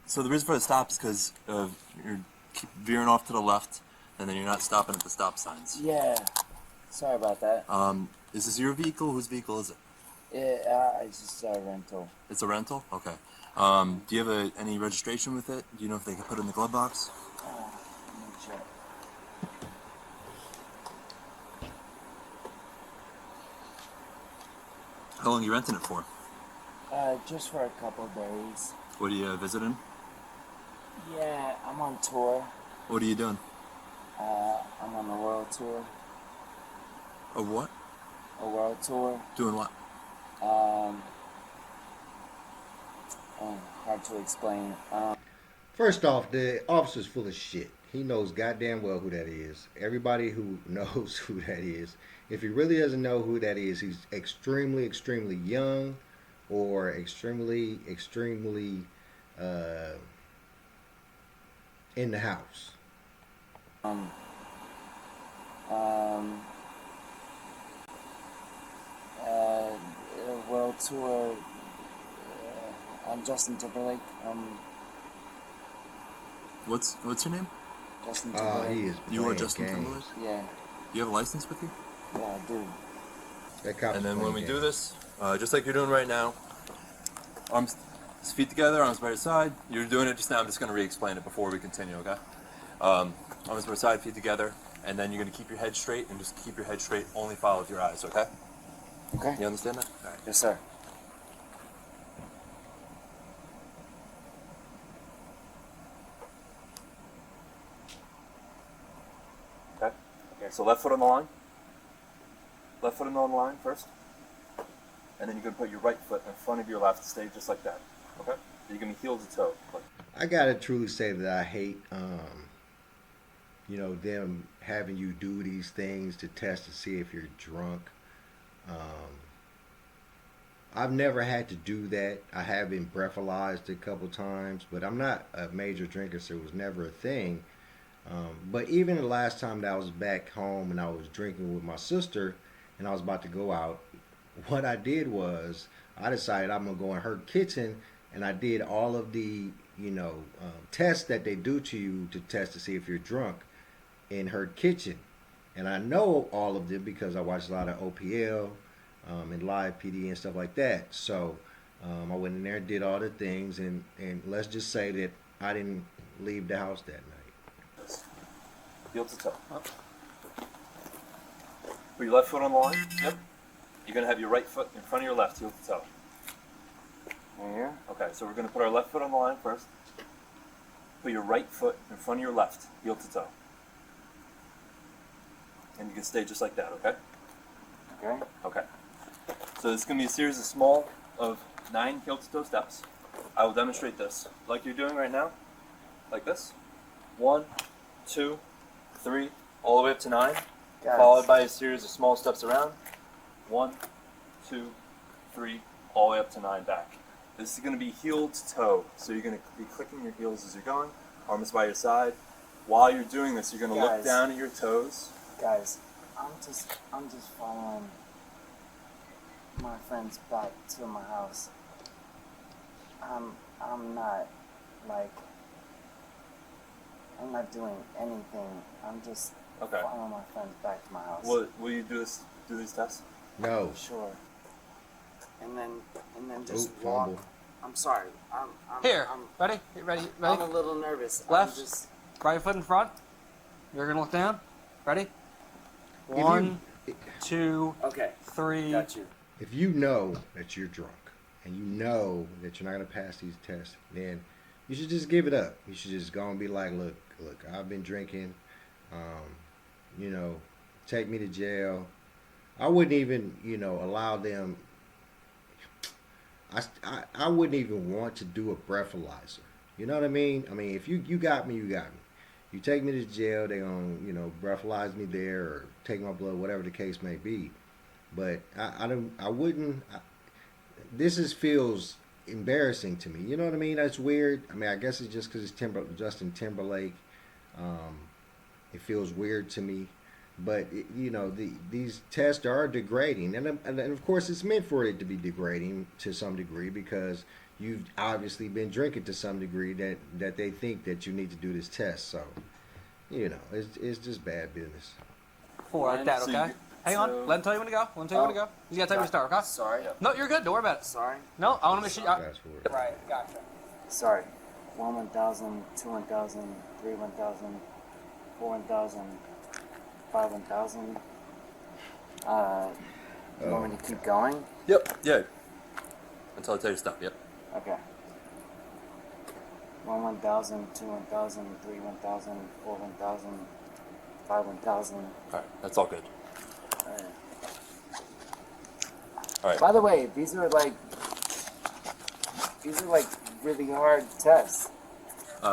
So the reason for the stop is because you're keep veering off to the left, and then you're not stopping at the stop signs. Yeah. Sorry about that. Is this your vehicle? Whose vehicle is it? It's just a rental. It's a rental? Okay. Do you have any registration with it? Do you know if they can put it in the glove box? Let me check. How long are you renting it for? Just for a couple days. What are you visiting? Yeah, I'm on tour. What are you doing? I'm on a world tour. A what? A world tour. Doing what? Hard to explain. First off, the officer's full of shit. He knows goddamn well who that is. Everybody who knows who that is. If he really doesn't know who that is, he's extremely, extremely young or extremely, extremely in the house. World tour. I'm Justin Timberlake. What's your name? Justin Timberlake. He is You are playing Justin games. Timberlake? Yeah. You have a license with you? Yeah, I do. That cop's And then when we playing do games. this, just like you're doing right now, arms, feet together, arms by your side. You're doing it just now. I'm just going to re-explain it before we continue, okay? Arms by your side, feet together, and then you're going to keep your head straight and just keep your head straight. Only follow with your eyes, okay? Okay. You understand that? All right. Yes, sir. Okay. Okay. So left foot on the line. Left foot on the line first, and then you're going to put your right foot in front of your left. Stay just like that. Okay. You're going to heel to toe. I gotta truly say that I hate, them having you do these things to test to see if you're drunk. I've never had to do that. I have been breathalyzed a couple times, but I'm not a major drinker, so it was never a thing. But even the last time that I was back home and I was drinking with my sister and I was about to go out, what I did was I decided I'm going to go in her kitchen and I did all of the, tests that they do to you to test to see if you're drunk in her kitchen. And I know all of them because I watch a lot of OPL and live PD and stuff like that. So I went in there and did all the things, and let's just say that I didn't leave the house that night. Heel to toe. Up. Put your left foot on the line. Yep. You're going to have your right foot in front of your left, heel to toe. Here. Okay, so we're going to put our left foot on the line first. Put your right foot in front of your left, heel to toe. And you can stay just like that, okay? Okay. Okay. So this is going to be a series of 9 heel to toe steps. I will demonstrate this like you're doing right now, like this. 1, 2, 3, all the way up to 9, followed by a series of small steps around. 1, 2, 3, all the way up to 9 back. This is going to be heel to toe, so you're going to be clicking your heels as you're going, arms by your side. While you're doing this, you're going to look down at your toes. Guys, I'm just following my friends back to my house. I'm not doing anything. I'm just following my friends back to my house. Will you do these tests? No. Sure. And then just Oop, walk. fumble. I'm sorry. I'm Here, I'm, ready? Ready? I'm Ready? a little nervous. Left. I'm just, Right foot in front. You're gonna look down. Ready? If 1, you- 2, okay. 3. Got you. If you know that you're drunk and you know that you're not going to pass these tests, then you should just give it up. You should just go and be like, look, I've been drinking. Take me to jail. I wouldn't even, allow them. I wouldn't even want to do a breathalyzer. You know what I mean? I mean, if you got me, you got me. You take me to jail, they gonna, breathalyze me there or take my blood, whatever the case may be. But I wouldn't. This feels embarrassing to me. You know what I mean? That's weird. I mean, I guess it's just because it's Justin Timberlake. It feels weird to me. But these tests are degrading, and of course it's meant for it to be degrading to some degree because you've obviously been drinking to some degree that they think that you need to do this test. So, you know, it's just bad business. Four like that, So okay? you- Hang on. Let him tell you when to go. Let him tell you when to go. You gotta tell me when to start, okay? Sorry. No, you're good. Don't worry about it. Sorry. No, I want to make sure. Fast forward. Right, gotcha. Sorry. 1 1,000, 2 1,000, 3 1,000, 4 1,000, 5 1,000. You want me to keep going? Yep. Yeah. Until I tell you to stop. Yep. Okay. 1 1,000, 2 1,000, 3 1,000, 4 1,000, 5 1,000. All right. That's all good. All right. By the way, these are like really hard tests.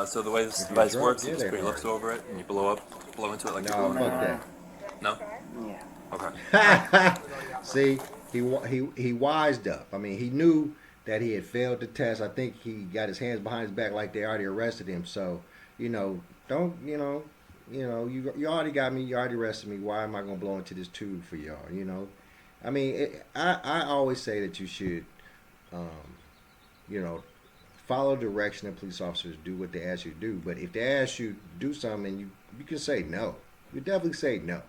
So the way this If you're device drunk, works, yeah, you just they're put your lips hard. over it and you blow into it like No, you're fuck blowing. that. No. Yeah. Okay. See, he wised up. I mean, he knew that he had failed the test. I think he got his hands behind his back like they already arrested him. So, you know, you already got me. You already arrested me. Why am I gonna blow into this tube for y'all? You know, I mean, I always say that you should, you know, follow direction of police officers. Do what they ask you to do. But if they ask you to do something, you can say no. You definitely say no.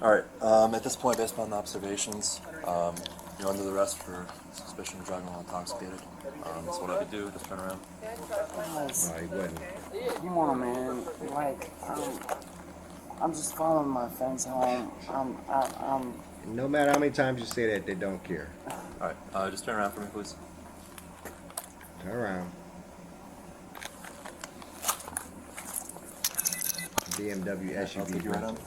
All right. At this point, based upon the observations, you're under the arrest for suspicion of driving while intoxicated. So what I could do, just turn around. Guys, No, he wasn't. come on, man. Like, I'm just following my friends home. I'm No matter how many times you say that, they don't care. All right. Just turn around for me, please. Turn around. BMW I'll SUV. take you right on.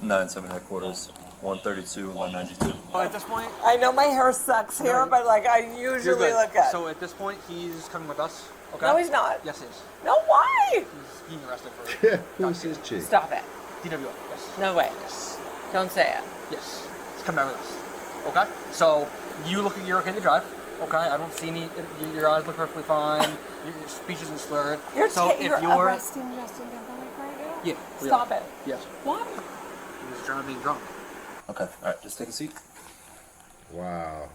Nine seven headquarters, 132, 192. Well, at this point, I know my hair sucks here, but like I you're usually good. look good. So at this point, he's coming with us. Okay. No, he's not. Yes, he is. No, why? He's being arrested for Who's his chick? Stop it. DWI. Yes. No way. Yes. Don't say it. Yes. He's coming back with us. Okay. So you're okay to drive. Okay. I don't see any. Your eyes look perfectly fine. Your speech isn't slurred. You're, so if you're you're arresting Justin Timberlake right now? yeah. we Stop are. it. Yes. Why? He was driving drunk. Okay. All right. Just take a seat. Wow.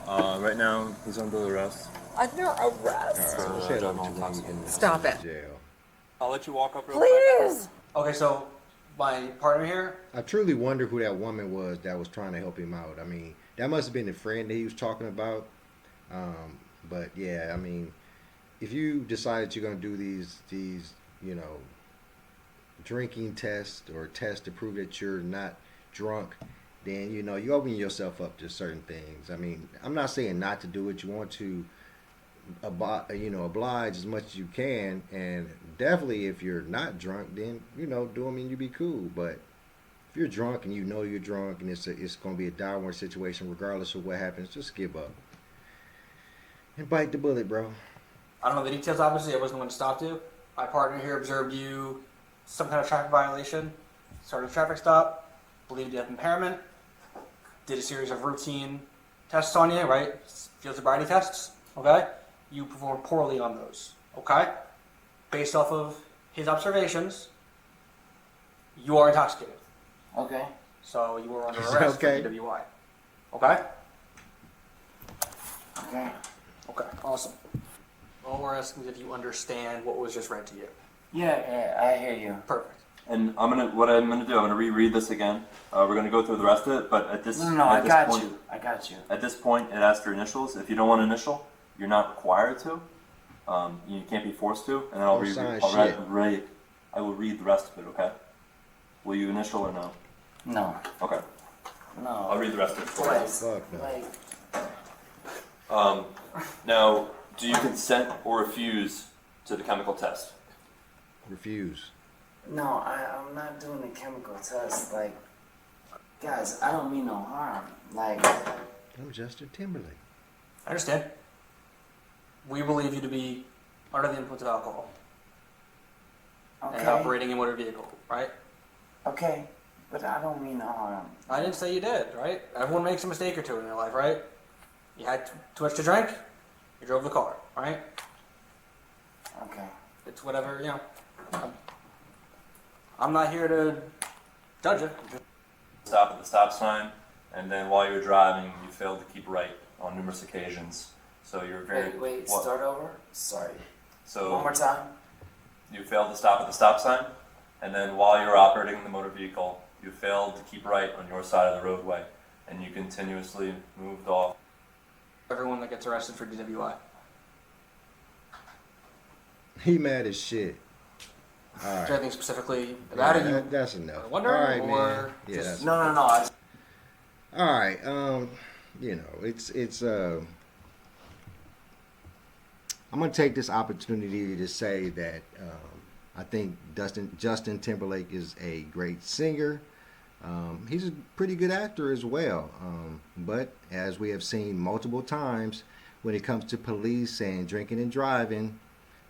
Right now, he's under arrest. Under arrest. All right, let's For, head driving over while to intoxicated. Stop it. jail. I'll let you walk up real quick. Please. Okay. So my partner here. I truly wonder who that woman was that was trying to help him out. I mean, that must have been the friend that he was talking about. But yeah, I mean, if you decide you're gonna do these, you know, drinking tests or tests to prove that you're not drunk, then you know you open yourself up to certain things. I mean, I'm not saying not to do it. You want to, oblige as much as you can, and definitely if you're not drunk, then do them and you be cool. But if you're drunk and you know you're drunk and it's going to be a downward situation regardless of what happens, just give up and bite the bullet, bro. I don't know the details. Obviously, I wasn't the one to stop you. My partner here observed you some kind of traffic violation, started a traffic stop, believed you have impairment, did a series of routine tests on you, right? Field sobriety tests, okay? You performed poorly on those, okay? Based off of his observations, you are intoxicated. okay. So you were under Is arrest that okay? for DUI. Okay? Okay. Okay, awesome. All we're asking is if you understand what was just read to you. Yeah, I hear you. Perfect. And I'm gonna reread this again. We're gonna go through the rest of it, but at this No, at I this got point, you. I got you. At this point, it asks for initials. If you don't want to initial, you're not required to. You can't be forced to. And then I'll Don't sign I will read the rest of it. Okay? Will you initial or no? No. Okay. No. I'll read the rest of it for you. Twice. Fuck no. Like, Now, do you consent or refuse to the chemical test? Refuse. no, I'm not doing the chemical test. Like, guys, I don't mean no harm. Like, I'm Justin Timberlake. I understand. We believe you to be under the influence of alcohol and okay. operating in motor vehicle, right? Okay. But I don't mean to harm. I didn't say you did, right? Everyone makes a mistake or two in their life, right? You had too much to drink, you drove the car, right? Okay. It's whatever, you know. I'm not here to judge you. Stop at the stop sign, and then while you're driving, you failed to keep right on numerous occasions. So you're very. Wait, what- start over? Sorry. So One more time? you failed to stop at the stop sign, and then while you're operating the motor vehicle, you failed to keep right on your side of the roadway, and you continuously moved off. Everyone that gets arrested for DWI. He mad as shit. All Is right. there anything specifically about it you That's enough. wonder, All right, or man. Yeah, just- that's No. I all right. You know, it's I'm gonna take this opportunity to say that I think Justin Timberlake is a great singer. He's a pretty good actor as well. But as we have seen multiple times, when it comes to police and drinking and driving,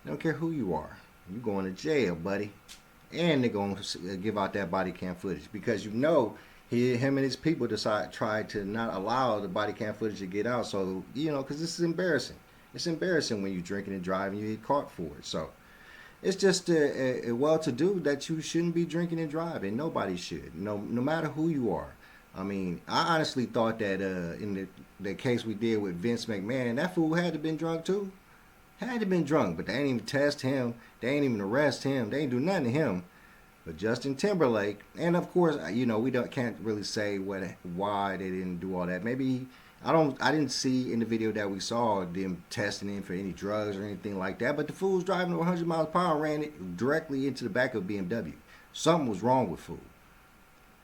they don't care who you are. You're going to jail, buddy. And they're going to give out that body cam footage because you know him and his people tried to not allow the body cam footage to get out. So, you know, because this is embarrassing. It's embarrassing when you're drinking and driving, you get caught for it. So it's just a well-to-do that you shouldn't be drinking and driving. Nobody should, no matter who you are. I mean, I honestly thought that in the case we did with Vince McMahon, that fool had to have been drunk too. Had to have been drunk, but they ain't even test him. They ain't even arrest him. They ain't do nothing to him. But Justin Timberlake, and of course, you know, can't really say why they didn't do all that. Maybe I didn't see in the video that we saw them testing him for any drugs or anything like that. But the fool was driving 100 miles per hour, ran it directly into the back of a BMW. Something was wrong with fool.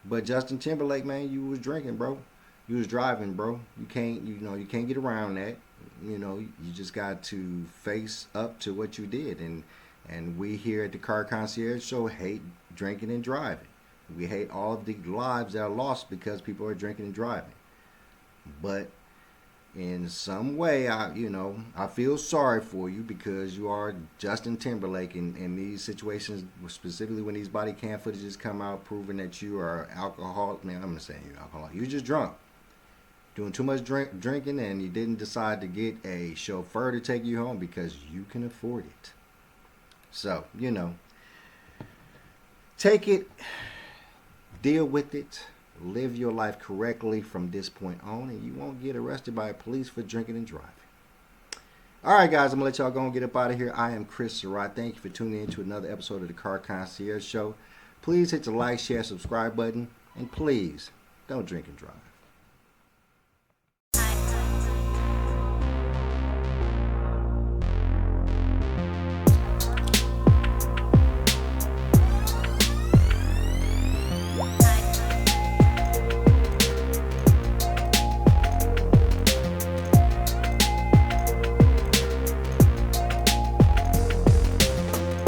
But Justin Timberlake, man, you was drinking, bro. You was driving, bro. You can't get around that. You know, you just got to face up to what you did. And we here at the Car Concierge Show hate drinking and driving. We hate all of the lives that are lost because people are drinking and driving. But in some way, I feel sorry for you because you are Justin Timberlake in these situations, specifically when these body cam footages come out proving that you are alcoholic. Man, I'm not saying you're alcoholic. You're just drunk. Doing too much drinking, and you didn't decide to get a chauffeur to take you home because you can afford it. So, you know, take it, deal with it, live your life correctly from this point on, and you won't get arrested by police for drinking and driving. All right, guys, I'm going to let y'all go and get up out of here. I am Chris Surratt. Thank you for tuning in to another episode of the Car Concierge Show. Please hit the like, share, subscribe button, and please don't drink and drive.